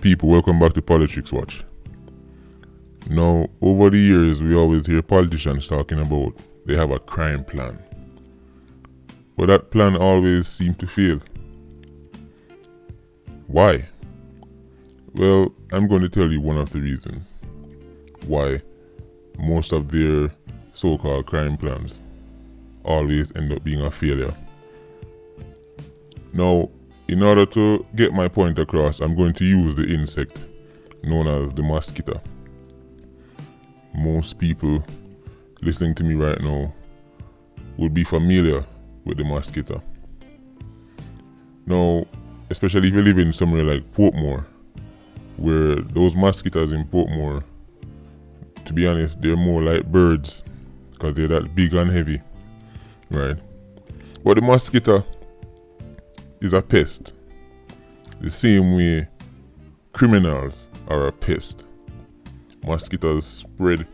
people, welcome back to Politics Watch. Now, over the years, we always hear politicians talking about they have a crime plan. But that plan always seems to fail. Why? Well, I'm going to tell you one of the reasons why most of their so-called crime plans always end up being a failure. Now, in order to get my point across, I'm going to use the insect known as the mosquito. Most people listening to me right now would be familiar with the mosquito. Now, especially if you live in somewhere like Portmore, where those mosquitoes in Portmore, to be honest, they're more like birds because they're that big and heavy, right? But the mosquito is a pest, the same way criminals are a pest. Mosquitoes spread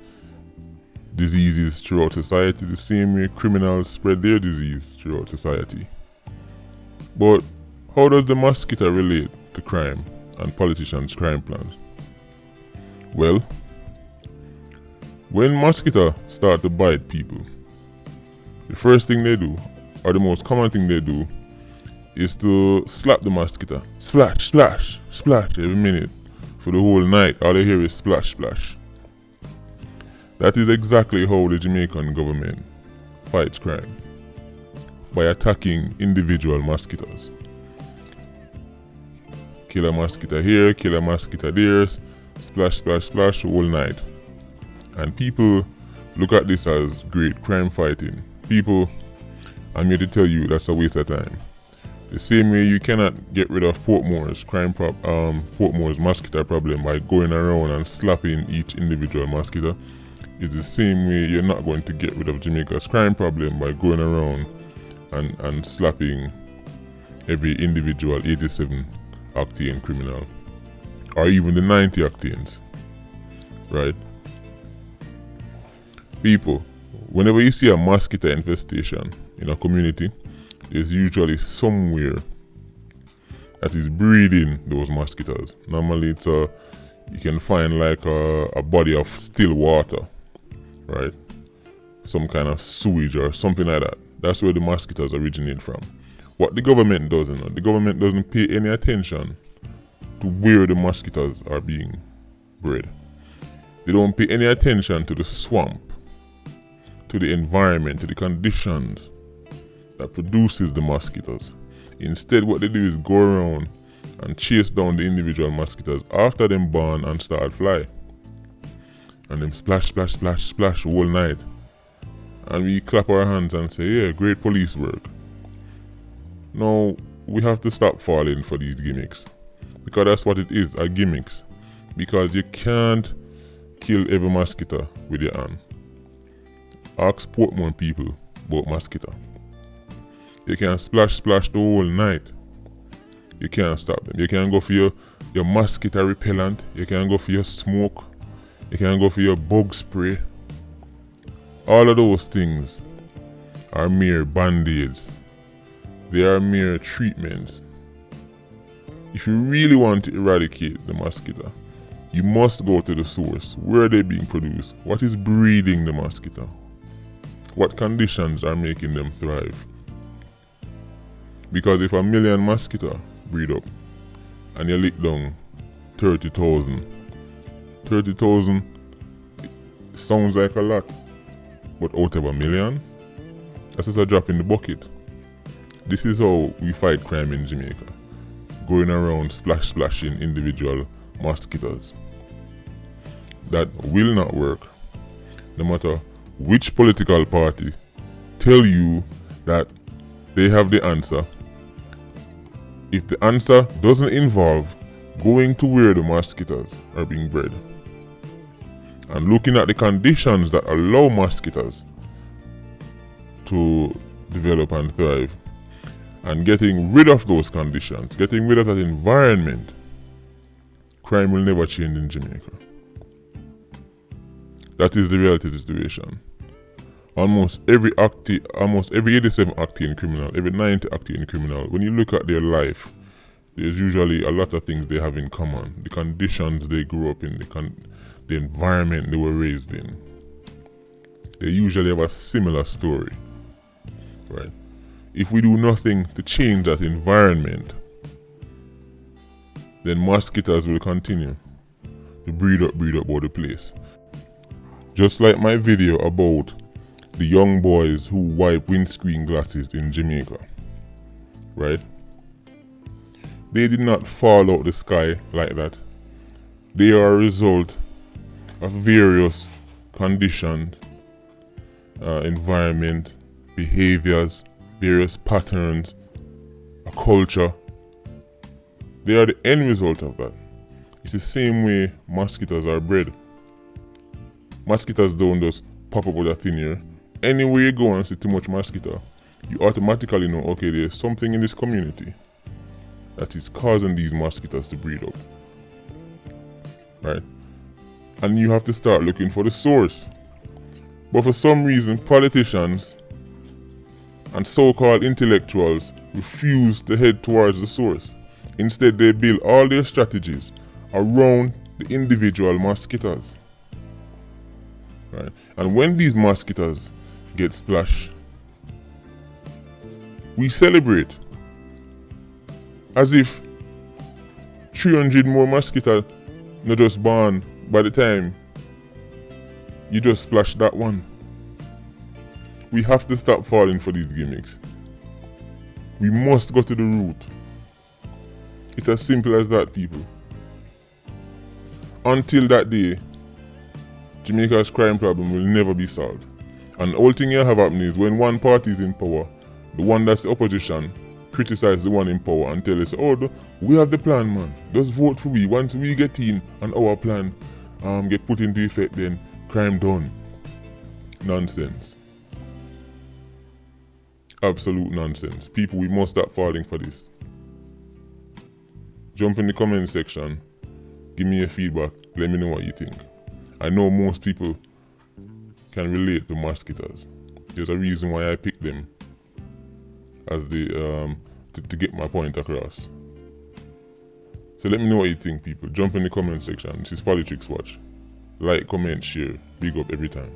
diseases throughout society the same way criminals spread their disease throughout society. But how does the mosquito relate to crime and politicians' crime plans? Well, when mosquitoes start to bite people, the first thing they do, or the most common thing they do, is to slap the mosquito. Splash, splash, splash every minute for the whole night. All they hear is splash, splash. That is exactly how the Jamaican government fights crime, by attacking individual mosquitoes. Kill a mosquito here, kill a mosquito there, splash, splash, splash all night. And people look at this as great crime fighting. People, I'm here to tell you that's a waste of time. The same way you cannot get rid of Portmore's Portmore's mosquito problem by going around and slapping each individual mosquito, is the same way you're not going to get rid of Jamaica's crime problem by going around and slapping every individual 87 octane criminal, or even the 90 octanes, right? People, whenever you see a mosquito infestation in a community, there's usually somewhere that is breeding those mosquitoes. Normally you can find like a body of still water, right? Some kind of sewage or something like that. That's where the mosquitoes originate from. What the government doesn't, the government doesn't pay any attention to where the mosquitoes are being bred. They don't pay any attention to the swamp, to the environment, to the conditions that produces the mosquitoes. Instead, what they do is go around and chase down the individual mosquitoes after them born and start fly. And them splash, splash, splash, splash all night. And we clap our hands and say, yeah, great police work. Now, we have to stop falling for these gimmicks. Because that's what it is, a gimmicks. Because you can't kill every mosquito with your hand. Ask Portmore people about mosquito. You can splash the whole night. You can't stop them. You can go for your mosquito repellent. You can go for your smoke. You can go for your bug spray. All of those things are mere band-aids. They are mere treatments. If you really want to eradicate the mosquito, you must go to the source. Where are they being produced? What is breeding the mosquito? What conditions are making them thrive? Because if 1 million mosquitoes breed up and you lick down 30,000 sounds like a lot, but out of 1 million, that's just a drop in the bucket. This is how we fight crime in Jamaica, going around splashing individual mosquitoes. That will not work, no matter which political party tell you that they have the answer. If the answer doesn't involve going to where the mosquitoes are being bred and looking at the conditions that allow mosquitoes to develop and thrive, and getting rid of those conditions, getting rid of that environment, crime will never change in Jamaica. That is the reality of the situation. Almost every 87 octane criminal, every 90 octane criminal, when you look at their life, there's usually a lot of things they have in common. The conditions they grew up in, the environment they were raised in. They usually have a similar story, right? If we do nothing to change that environment, then mosquitoes will continue to breed up all the place. Just like my video about the young boys who wipe windscreen glasses in Jamaica, right? They did not fall out the sky like that. They are a result of various conditions, environment, behaviors, various patterns, a culture. They are the end result of that. It's the same way mosquitoes are bred. Mosquitoes don't just pop up with a thin air. Anywhere you go and see too much mosquito, you automatically know, okay, there's something in this community that is causing these mosquitoes to breed up. Right? And you have to start looking for the source. But for some reason, politicians and so-called intellectuals refuse to head towards the source. Instead, they build all their strategies around the individual mosquitoes. Right? And when these mosquitoes get splashed, we celebrate as if 300 more mosquitoes not just born by the time you just splash that one. We have to stop falling for these gimmicks. We must go to the root. It's as simple as that, people. Until that day, Jamaica's crime problem will never be solved. And the whole thing you have happening is when one party is in power, the one that's the opposition criticize the one in power and tell us, oh, we have the plan, man. Just vote for we. Once we get in and our plan get put into effect, then crime done. Nonsense. Absolute nonsense. People, we must stop falling for this. Jump in the comment section. Give me your feedback. Let me know what you think. I know most people can relate to mosquitoes. There's a reason why I picked them as the to get my point across. So let me know what you think, people. Jump in the comment section. This is Politics Watch. Like, comment, share. Big up every time.